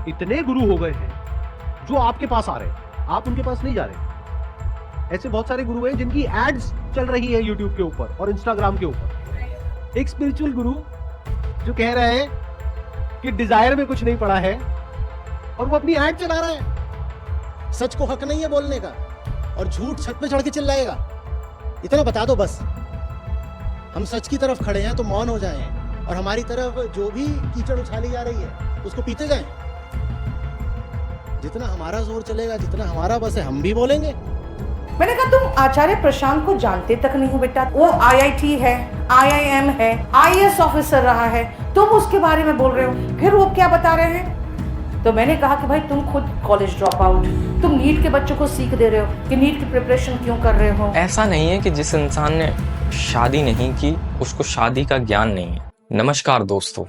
इतने गुरु हो गए हैं जो आपके पास आ रहे हैं, आप उनके पास नहीं जा रहे। ऐसे बहुत सारे गुरु हैं जिनकी एड्स चल रही है यूट्यूब के ऊपर और इंस्टाग्राम के ऊपर। एक स्पिरिचुअल गुरु जो कह रहा है कि डिजायर में कुछ नहीं पड़ा है और वो अपनी एड चला रहा है। सच को हक नहीं है बोलने का और झूठ छत पे चढ़ के चिल्लाएगा। इतना बता दो बस, हम सच की तरफ खड़े हैं तो मौन हो जाएं और हमारी तरफ जो भी कीचड़ उछाली जा रही है उसको पीते जाएं। जितना हमारा जोर चलेगा, जितना हमारा बस है, हम भी बोलेंगे। मैंने कहा तुम आचार्य प्रशांत को जानते तक नहीं हो बेटा। वो आईआईटी है, आईआईएम है, आईएएस ऑफिसर रहा है, तुम उसके बारे में बोल रहे हो। फिर वो क्या बता रहे हैं? तो मैंने कहा कि भाई तुम खुद कॉलेज ड्रॉप आउट, तुम नीट के बच्चों को सीख दे रहे हो कि नीट की प्रिपरेशन क्यों कर रहे हो। ऐसा नहीं है कि जिस इंसान ने शादी नहीं की उसको शादी का ज्ञान नहीं है। नमस्कार दोस्तों,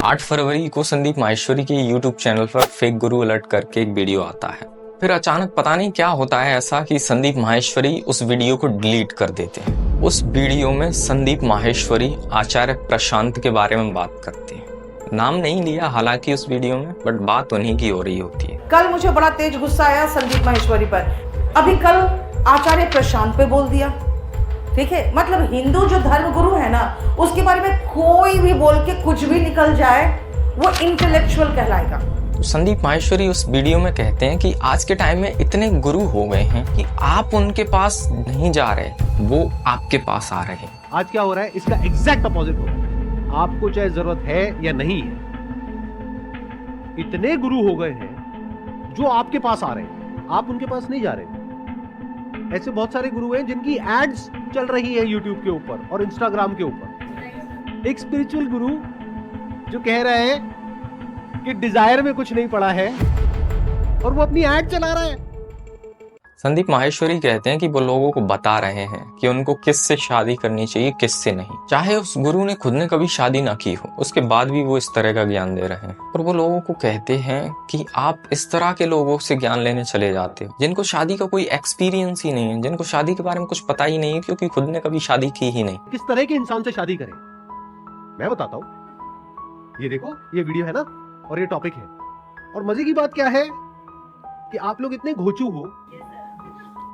8 फरवरी को संदीप माहेश्वरी के यूट्यूब चैनल पर फेक गुरु अलर्ट करके एक वीडियो आता है। फिर अचानक पता नहीं क्या होता है ऐसा कि संदीप माहेश्वरी उस वीडियो को डिलीट कर देते हैं। उस वीडियो में संदीप माहेश्वरी आचार्य प्रशांत के बारे में बात करते हैं। नाम नहीं लिया हालांकि उस वीडियो में, बट बात उन्हीं की हो रही होती है। कल मुझे बड़ा तेज गुस्सा आया संदीप माहेश्वरी पर, अभी कल आचार्य प्रशांत पे बोल दिया। ठीक है, मतलब हिंदू जो धर्म गुरु है ना, उसके बारे में कोई भी बोल के कुछ भी निकल जाए वो इंटेलेक्चुअल कहलाएगा। संदीप माहेश्वरी उस वीडियो में कहते हैं कि आज के टाइम में इतने गुरु हो गए हैं कि आप उनके पास नहीं जा रहे, वो आपके पास आ रहे हैं। आज क्या हो रहा है, इसका एग्जैक्ट अपोजिट हो रहा है। आपको चाहे जरूरत है या नहीं है, इतने गुरु हो गए हैं जो आपके पास आ रहे हैं, आप उनके पास नहीं जा रहे। ऐसे बहुत सारे गुरु हैं जिनकी एड्स चल रही है यूट्यूब के ऊपर और इंस्टाग्राम के ऊपर। एक स्पिरिचुअल गुरु जो कह रहा है कि डिजायर में कुछ नहीं पड़ा है और वो अपनी एड चला रहा है। संदीप माहेश्वरी कहते हैं कि वो लोगों को बता रहे हैं कि उनको किससे शादी करनी चाहिए, किससे नहीं। चाहे उस गुरु ने खुद ने कभी शादी ना की हो, उसके बाद भी वो इस तरह का ज्ञान दे रहे हैं। और वो लोगों को कहते हैं कि आप इस तरह के लोगों से ज्ञान लेने चले जाते हो जिनको शादी का कोई एक्सपीरियंस ही नहीं है, जिनको शादी के बारे में कुछ पता ही नहीं है क्योंकि खुद ने कभी शादी की ही नहीं। किस तरह के इंसान से शादी करें मैं बताता हूँ। ये देखो, ये वीडियो है ना और ये टॉपिक है। और मजे की बात क्या है कि आप लोग इतने घोचू हो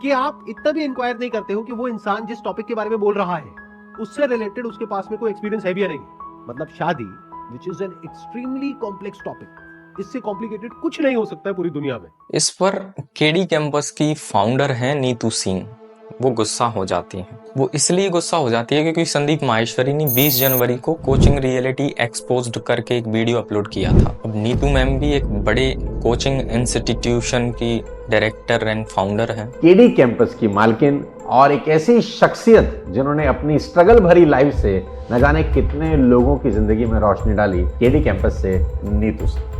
कि आप इतना भी इंक्वायर नहीं करते हो कि वो इंसान जिस टॉपिक के बारे में बोल रहा है उससे रिलेटेड उसके पास में कोई एक्सपीरियंस है भी या नहीं। मतलब शादी which is an extremely complex topic, इससे कॉम्प्लिकेटेड कुछ नहीं हो सकता है पूरी दुनिया में। इस पर केडी कैंपस की फाउंडर है नीतू सिंह, वो गुस्सा हो जाती हैं। वो इसलिए गुस्सा हो जाती है क्योंकि संदीप माहेश्वरी ने 20 जनवरी को कोचिंग रियलिटी एक्सपोज्ड करके एक वीडियो अपलोड किया था। अब नीतू मैम भी एक बड़े कोचिंग इंस्टीट्यूशन की डायरेक्टर एंड फाउंडर हैं। केडी कैंपस की मालकिन और एक ऐसी शख्सियत जिन्होंने अपनी स्ट्रगल भरी लाइफ से न जाने कितने लोगों की जिंदगी में रोशनी डाली, केडी कैंपस से नीतू सिंह।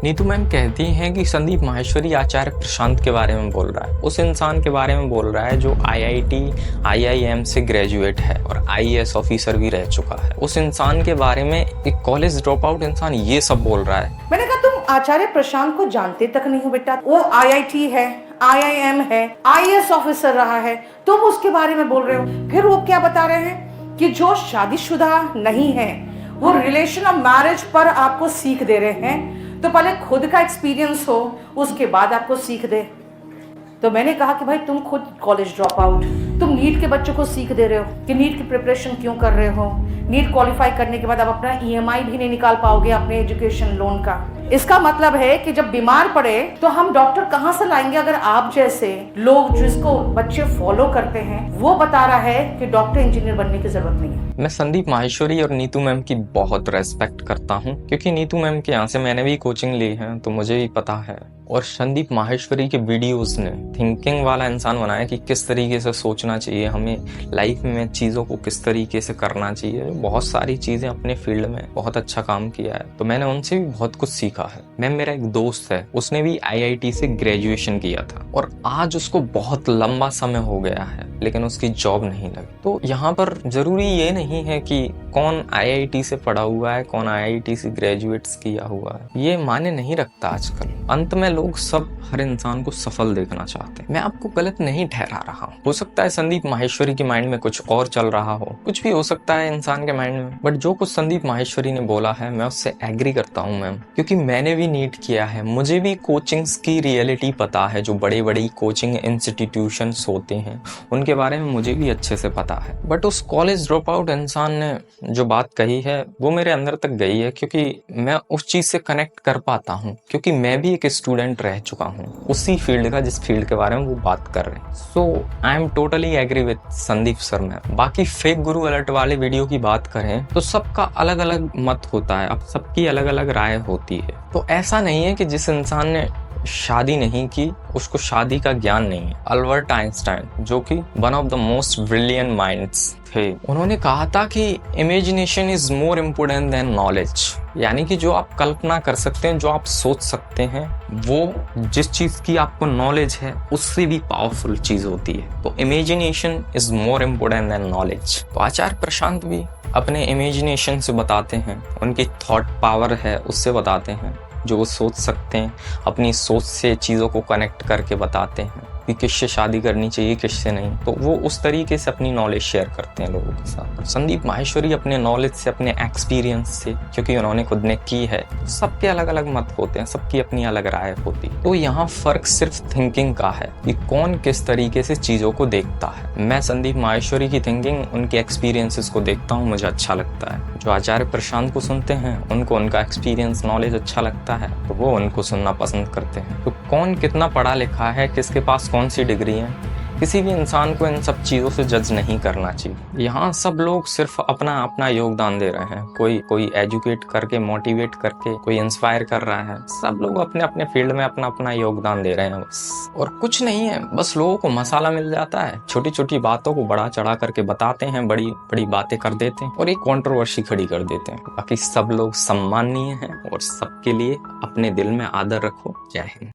नीतू मैम कहती हैं कि संदीप माहेश्वरी आचार्य प्रशांत के बारे में बोल रहा है, उस इंसान के बारे में बोल रहा है जो आईआईटी आईआईएम से ग्रेजुएट है और आईएएस ऑफिसर भी रह चुका है। उस इंसान के बारे में एक कॉलेज ड्रॉप आउट इंसान ये सब बोल रहा है। मैंने कहा तुम आचार्य प्रशांत को जानते तक नहीं हो बेटा। वो आईआईटी है, आईआईएम है, आईएएस ऑफिसर रहा है, तुम उसके बारे में बोल रहे हो। फिर वो क्या बता रहे हैं कि जो शादीशुदा नहीं है वो रिलेशन ऑफ मैरिज पर आपको सीख दे रहे हैं। तो पहले खुद का एक्सपीरियंस हो, उसके बाद आपको सीख दे। तो मैंने कहा कि भाई तुम खुद कॉलेज ड्रॉप आउट, तुम नीट के बच्चों को सीख दे रहे हो कि नीट की प्रिपरेशन क्यों कर रहे हो। नीट क्वालिफाई करने के बाद आप अपना ईएमआई भी नहीं निकाल पाओगे अपने एजुकेशन लोन का। इसका मतलब है कि जब बीमार पड़े तो हम डॉक्टर कहाँ से लाएंगे अगर आप जैसे लोग जिसको बच्चे फॉलो करते हैं वो बता रहा है कि डॉक्टर इंजीनियर बनने की जरूरत नहीं है। मैं संदीप माहेश्वरी और नीतू मैम की बहुत रेस्पेक्ट करता हूँ क्योंकि नीतू मैम के यहाँ से मैंने भी कोचिंग ली है तो मुझे भी पता है। और संदीप माहेश्वरी के वीडियोस ने थिंकिंग वाला इंसान बनाया कि किस तरीके से सोचना चाहिए, हमें लाइफ में चीज़ों को किस तरीके से करना चाहिए। बहुत सारी चीज़ें अपने फील्ड में बहुत अच्छा काम किया है तो मैंने उनसे भी बहुत कुछ सीखा है। मैम मेरा एक दोस्त है, उसने भी आईआईटी से ग्रेजुएशन किया था और आज उसको बहुत लंबा समय हो गया है लेकिन उसकी जॉब नहीं लगी। तो यहाँ पर जरूरी ये नहीं है कि कौन आईआईटी से पढ़ा हुआ है, कौन आईआईटी से ग्रेजुएट्स किया हुआ है, ये मायने नहीं रखता आजकल। अंत में लोग सब हर इंसान को सफल देखना चाहते हैं। मैं आपको गलत नहीं ठहरा रहा हूँ। हो सकता है संदीप माहेश्वरी के माइंड में कुछ और चल रहा हो, कुछ भी हो सकता है इंसान के माइंड में, बट जो कुछ संदीप माहेश्वरी ने बोला है मैं उससे एग्री करता हूँ मैम, क्योंकि मैंने भी नीट किया है, मुझे भी कोचिंग्स की रियलिटी पता है। जो बड़े बड़ी कोचिंग इंस्टीट्यूशंस होते हैं उनके बारे में मुझे भी अच्छे से पता है। बट उस कॉलेज ड्रॉप आउट इंसान ने जो बात कही है वो मेरे अंदर तक गई है, क्योंकि मैं उस चीज़ से कनेक्ट कर पाता हूँ, क्योंकि मैं भी एक स्टूडेंट रह चुका हूँ उसी फील्ड का जिस फील्ड के बारे में वो बात कर रहे हैं। So I am totally agree with Sandeep sir में। बाकी फेक गुरु अलर्ट वाले वीडियो की बात करें तो सबका अलग अलग मत होता है, अब सबकी अलग अलग राय होती है। तो ऐसा नहीं है कि जिस इंसान ने शादी नहीं की उसको शादी का ज्ञान नहीं है। अल्बर्ट आइंस्टाइन, जो कि one of the most brilliant minds थे, उन्होंने कहा था कि imagination is more important then knowledge. यानी कि जो आप कल्पना कर सकते हैं, जो आप सोच सकते हैं, वो जिस चीज की आपको नॉलेज है उससे भी पावरफुल चीज होती है। तो imagination is more important then knowledge. तो आचार्य प्रशांत भी अपने इमेजिनेशन से बताते हैं, उनकी थॉट पावर है उससे बताते हैं, जो वो सोच सकते हैं, अपनी सोच से चीज़ों को कनेक्ट करके बताते हैं कि किससे शादी करनी चाहिए किससे नहीं। तो वो उस तरीके से अपनी नॉलेज शेयर करते हैं लोगों के साथ। और संदीप माहेश्वरी अपने नॉलेज से, अपने एक्सपीरियंस से, क्योंकि उन्होंने खुद ने की है, सबके अलग अलग मत होते हैं, सबकी अपनी अलग राय होती है। तो यहाँ फर्क सिर्फ थिंकिंग का है कि कौन किस तरीके से चीज़ों को देखता है। मैं संदीप माहेश्वरी की थिंकिंग, उनके एक्सपीरियंसेस को देखता हूँ, मुझे अच्छा लगता है। जो आचार्य प्रशांत को सुनते हैं उनको उनका एक्सपीरियंस, नॉलेज अच्छा लगता है, तो वो उनको सुनना पसंद करते हैं। तो कौन कितना पढ़ा लिखा है, किसके पास कौन सी डिग्री है, किसी भी इंसान को इन सब चीज़ों से जज नहीं करना चाहिए। यहाँ सब लोग सिर्फ अपना अपना योगदान दे रहे हैं। कोई एजुकेट करके, मोटिवेट करके, कोई इंस्पायर कर रहा है। सब लोग अपने अपने फील्ड में अपना अपना योगदान दे रहे हैं बस, और कुछ नहीं है। बस लोगों को मसाला मिल जाता है, छोटी छोटी बातों को बड़ा चढ़ा करके बताते हैं, बड़ी बड़ी बातें कर देते हैं और एक कंट्रोवर्सी खड़ी कर देते हैं। बाकी सब लोग सम्माननीय हैं और सबके लिए अपने दिल में आदर रखो। जय हिंद।